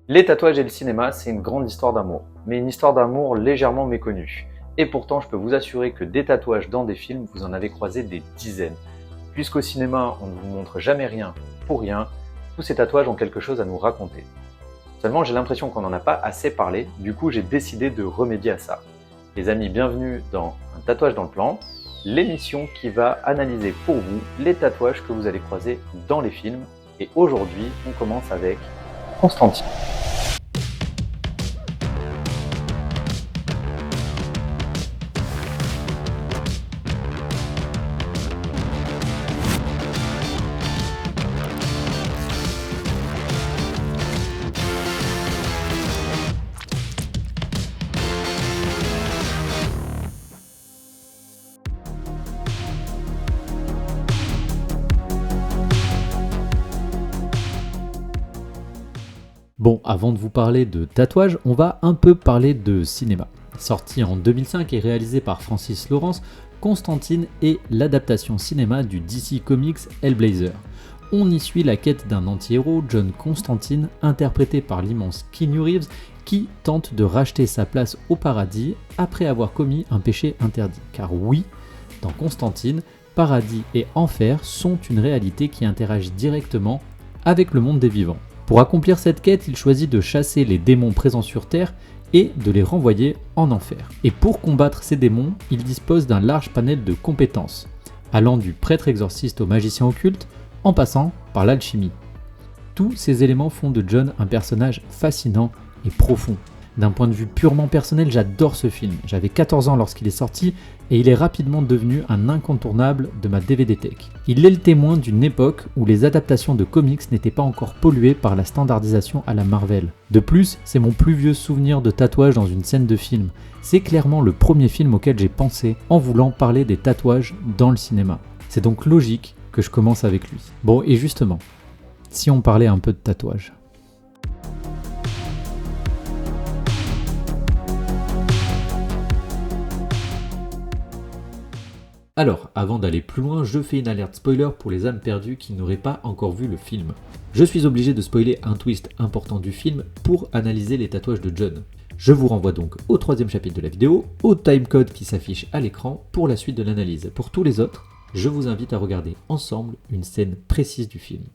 Les tatouages et le cinéma, c'est une grande histoire d'amour, mais une histoire d'amour légèrement méconnue. Et pourtant, je peux vous assurer que des tatouages dans des films, vous en avez croisé des dizaines. Puisqu'au cinéma, on ne vous montre jamais rien pour rien, tous ces tatouages ont quelque chose à nous raconter. Seulement, j'ai l'impression qu'on n'en a pas assez parlé, du coup j'ai décidé de remédier à ça. Les amis, bienvenue dans Un tatouage dans le plan, l'émission qui va analyser pour vous les tatouages que vous allez croiser dans les films. Et aujourd'hui, on commence avec Constantine. Bon, avant de vous parler de tatouage, on va un peu parler de cinéma. Sorti en 2005 et réalisé par Francis Lawrence, Constantine est l'adaptation cinéma du DC Comics Hellblazer. On y suit la quête d'un anti-héros, John Constantine, interprété par l'immense Keanu Reeves, qui tente de racheter sa place au paradis après avoir commis un péché interdit. Car oui, dans Constantine, paradis et enfer sont une réalité qui interagit directement avec le monde des vivants. Pour accomplir cette quête, il choisit de chasser les démons présents sur Terre et de les renvoyer en enfer. Et pour combattre ces démons, il dispose d'un large panel de compétences, allant du prêtre exorciste au magicien occulte, en passant par l'alchimie. Tous ces éléments font de John un personnage fascinant et profond. D'un point de vue purement personnel, j'adore ce film. J'avais 14 ans lorsqu'il est sorti et il est rapidement devenu un incontournable de ma DVD Tech. Il est le témoin d'une époque où les adaptations de comics n'étaient pas encore polluées par la standardisation à la Marvel. De plus, c'est mon plus vieux souvenir de tatouage dans une scène de film. C'est clairement le premier film auquel j'ai pensé en voulant parler des tatouages dans le cinéma. C'est donc logique que je commence avec lui. Bon, et justement, si on parlait un peu de tatouage. Alors, avant d'aller plus loin, je fais une alerte spoiler pour les âmes perdues qui n'auraient pas encore vu le film. Je suis obligé de spoiler un twist important du film pour analyser les tatouages de John. Je vous renvoie donc au 3e chapitre de la vidéo, au timecode qui s'affiche à l'écran pour la suite de l'analyse. Pour tous les autres, je vous invite à regarder ensemble une scène précise du film.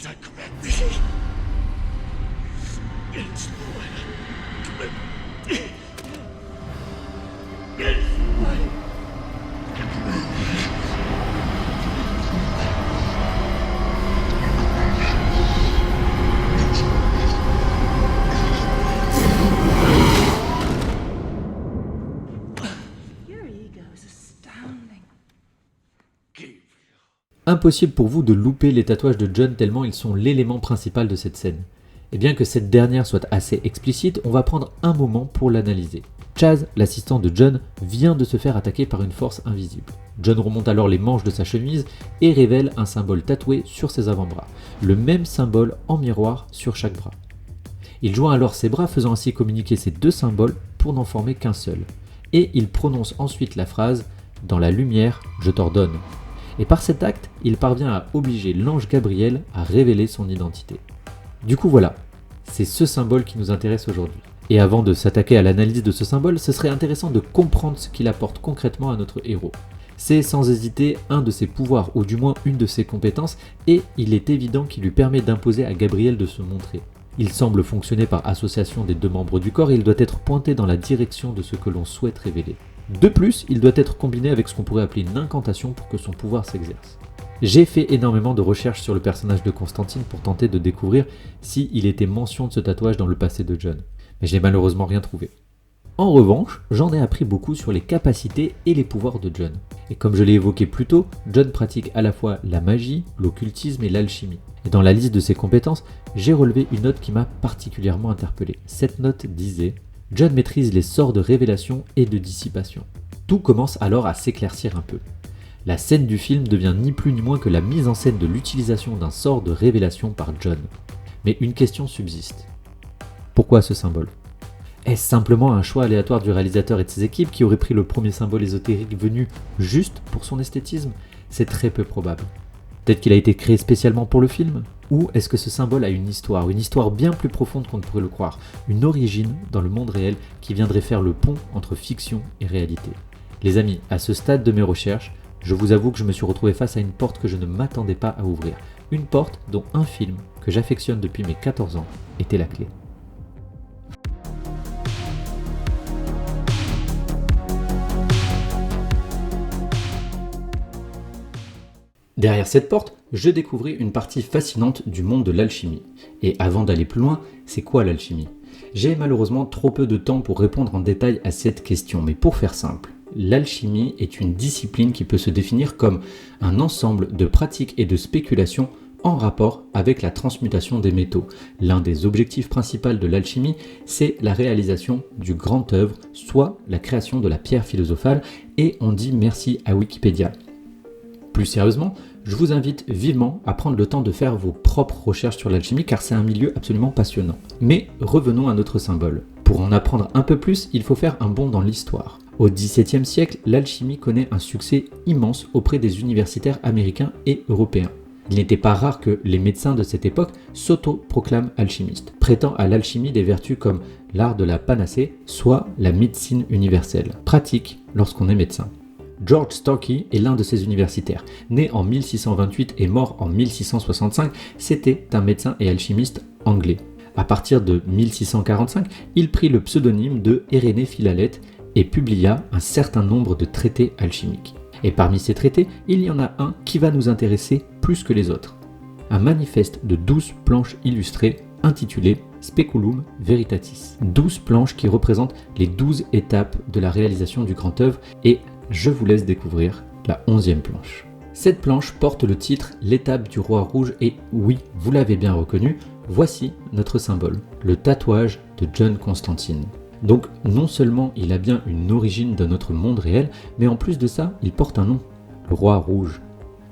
I command thee. Into the light I command thee. Into the light I command thee. Your ego is astounding. Impossible pour vous de louper les tatouages de John tellement ils sont l'élément principal de cette scène. Et bien que cette dernière soit assez explicite, on va prendre un moment pour l'analyser. Chaz, l'assistant de John, vient de se faire attaquer par une force invisible. John remonte alors les manches de sa chemise et révèle un symbole tatoué sur ses avant-bras, le même symbole en miroir sur chaque bras. Il joint alors ses bras, faisant ainsi communiquer ces deux symboles pour n'en former qu'un seul. Et il prononce ensuite la phrase « Dans la lumière, je t'ordonne ». Et par cet acte, il parvient à obliger l'ange Gabriel à révéler son identité. Du coup voilà, c'est ce symbole qui nous intéresse aujourd'hui. Et avant de s'attaquer à l'analyse de ce symbole, ce serait intéressant de comprendre ce qu'il apporte concrètement à notre héros. C'est sans hésiter un de ses pouvoirs, ou du moins une de ses compétences, et il est évident qu'il lui permet d'imposer à Gabriel de se montrer. Il semble fonctionner par association des deux membres du corps et il doit être pointé dans la direction de ce que l'on souhaite révéler. De plus, il doit être combiné avec ce qu'on pourrait appeler une incantation pour que son pouvoir s'exerce. J'ai fait énormément de recherches sur le personnage de Constantine pour tenter de découvrir s'il était mention de ce tatouage dans le passé de John, mais je n'ai malheureusement rien trouvé. En revanche, j'en ai appris beaucoup sur les capacités et les pouvoirs de John. Et comme je l'ai évoqué plus tôt, John pratique à la fois la magie, l'occultisme et l'alchimie. Et dans la liste de ses compétences, j'ai relevé une note qui m'a particulièrement interpellé. Cette note disait « John maîtrise les sorts de révélation et de dissipation ». Tout commence alors à s'éclaircir un peu. La scène du film devient ni plus ni moins que la mise en scène de l'utilisation d'un sort de révélation par John. Mais une question subsiste. Pourquoi ce symbole ? Est-ce simplement un choix aléatoire du réalisateur et de ses équipes qui aurait pris le premier symbole ésotérique venu juste pour son esthétisme? C'est très peu probable. Peut-être qu'il a été créé spécialement pour le film? Ou est-ce que ce symbole a une histoire bien plus profonde qu'on ne pourrait le croire, une origine dans le monde réel qui viendrait faire le pont entre fiction et réalité? Les amis, à ce stade de mes recherches, je vous avoue que je me suis retrouvé face à une porte que je ne m'attendais pas à ouvrir. Une porte dont un film que j'affectionne depuis mes 14 ans était la clé. Derrière cette porte, je découvris une partie fascinante du monde de l'alchimie. Et avant d'aller plus loin, c'est quoi l'alchimie? J'ai malheureusement trop peu de temps pour répondre en détail à cette question, mais pour faire simple, l'alchimie est une discipline qui peut se définir comme un ensemble de pratiques et de spéculations en rapport avec la transmutation des métaux. L'un des objectifs principaux de l'alchimie, c'est la réalisation du grand œuvre, soit la création de la pierre philosophale, et on dit merci à Wikipédia. Plus sérieusement, je vous invite vivement à prendre le temps de faire vos propres recherches sur l'alchimie car c'est un milieu absolument passionnant. Mais revenons à notre symbole. Pour en apprendre un peu plus, il faut faire un bond dans l'histoire. Au XVIIe siècle, l'alchimie connaît un succès immense auprès des universitaires américains et européens. Il n'était pas rare que les médecins de cette époque s'auto-proclament alchimistes, prêtant à l'alchimie des vertus comme l'art de la panacée, soit la médecine universelle, pratique lorsqu'on est médecin. George Storkey est l'un de ces universitaires. Né en 1628 et mort en 1665, c'était un médecin et alchimiste anglais. À partir de 1645, il prit le pseudonyme de Irénée Philalèthe et publia un certain nombre de traités alchimiques. Et parmi ces traités, il y en a un qui va nous intéresser plus que les autres. Un manifeste de 12 planches illustrées intitulé Speculum Veritatis. 12 planches qui représentent les 12 étapes de la réalisation du grand œuvre et je vous laisse découvrir la 11e planche. Cette planche porte le titre L'étape du roi rouge et oui, vous l'avez bien reconnu, voici notre symbole, le tatouage de John Constantine. Donc non seulement il a bien une origine dans notre monde réel, mais en plus de ça, il porte un nom, le roi rouge.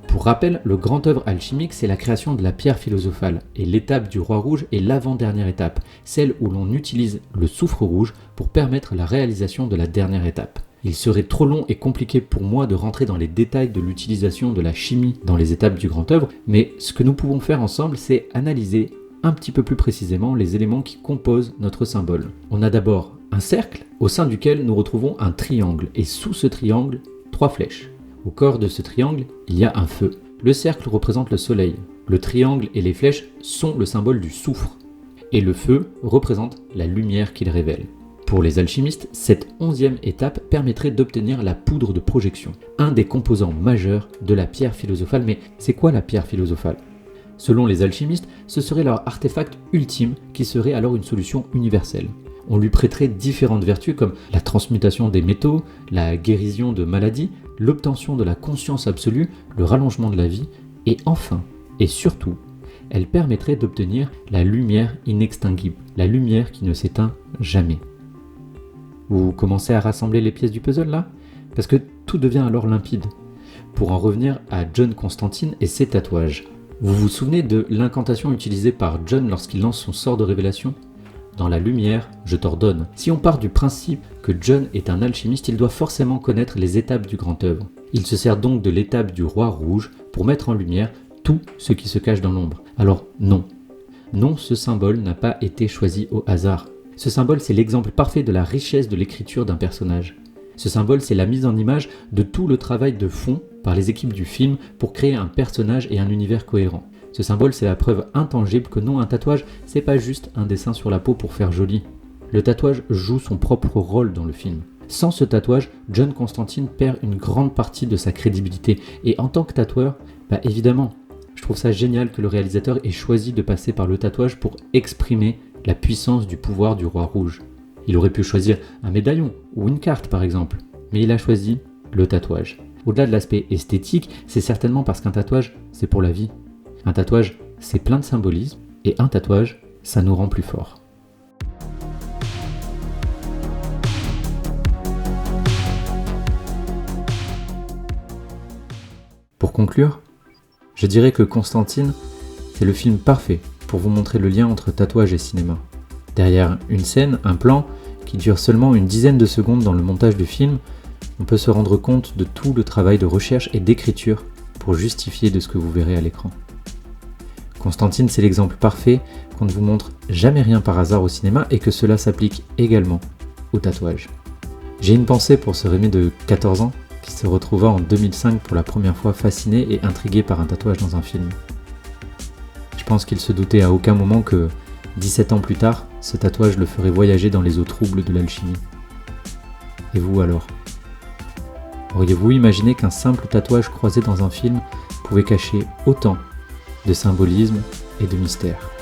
Pour rappel, le grand œuvre alchimique, c'est la création de la pierre philosophale, et l'étape du roi rouge est l'avant-dernière étape, celle où l'on utilise le soufre rouge pour permettre la réalisation de la dernière étape. Il serait trop long et compliqué pour moi de rentrer dans les détails de l'utilisation de la chimie dans les étapes du grand œuvre, mais ce que nous pouvons faire ensemble, c'est analyser un petit peu plus précisément les éléments qui composent notre symbole. On a d'abord un cercle au sein duquel nous retrouvons un triangle, et sous ce triangle, 3 flèches. Au corps de ce triangle, il y a un feu. Le cercle représente le soleil. Le triangle et les flèches sont le symbole du soufre. Et le feu représente la lumière qu'il révèle. Pour les alchimistes, cette 11e étape permettrait d'obtenir la poudre de projection, un des composants majeurs de la pierre philosophale. Mais c'est quoi la pierre philosophale? Selon les alchimistes, ce serait leur artefact ultime qui serait alors une solution universelle. On lui prêterait différentes vertus comme la transmutation des métaux, la guérison de maladies, l'obtention de la conscience absolue, le rallongement de la vie, et enfin, et surtout, elle permettrait d'obtenir la lumière inextinguible, la lumière qui ne s'éteint jamais. Vous commencez à rassembler les pièces du puzzle là? Parce que tout devient alors limpide. Pour en revenir à John Constantine et ses tatouages. Vous vous souvenez de l'incantation utilisée par John lorsqu'il lance son sort de révélation? Dans la lumière, je t'ordonne. Si on part du principe que John est un alchimiste, il doit forcément connaître les étapes du grand œuvre. Il se sert donc de l'étape du roi rouge pour mettre en lumière tout ce qui se cache dans l'ombre. Alors non. Non, ce symbole n'a pas été choisi au hasard. Ce symbole, c'est l'exemple parfait de la richesse de l'écriture d'un personnage. Ce symbole, c'est la mise en image de tout le travail de fond par les équipes du film pour créer un personnage et un univers cohérent. Ce symbole, c'est la preuve intangible que non, un tatouage, c'est pas juste un dessin sur la peau pour faire joli. Le tatouage joue son propre rôle dans le film. Sans ce tatouage, John Constantine perd une grande partie de sa crédibilité. Et en tant que tatoueur, évidemment, je trouve ça génial que le réalisateur ait choisi de passer par le tatouage pour exprimer la puissance du pouvoir du roi rouge. Il aurait pu choisir un médaillon ou une carte par exemple, mais il a choisi le tatouage. Au-delà de l'aspect esthétique, c'est certainement parce qu'un tatouage, c'est pour la vie. Un tatouage, c'est plein de symbolisme, et un tatouage, ça nous rend plus forts. Pour conclure, je dirais que Constantine, c'est le film parfait pour vous montrer le lien entre tatouage et cinéma. Derrière une scène, un plan, qui dure seulement une dizaine de secondes dans le montage du film, on peut se rendre compte de tout le travail de recherche et d'écriture pour justifier de ce que vous verrez à l'écran. Constantine, c'est l'exemple parfait qu'on ne vous montre jamais rien par hasard au cinéma et que cela s'applique également au tatouage. J'ai une pensée pour ce Rémi de 14 ans qui se retrouva en 2005 pour la première fois fasciné et intrigué par un tatouage dans un film. Je pense qu'il se doutait à aucun moment que, 17 ans plus tard, ce tatouage le ferait voyager dans les eaux troubles de l'alchimie. Et vous alors ? Auriez-vous imaginé qu'un simple tatouage croisé dans un film pouvait cacher autant de symbolisme et de mystère ?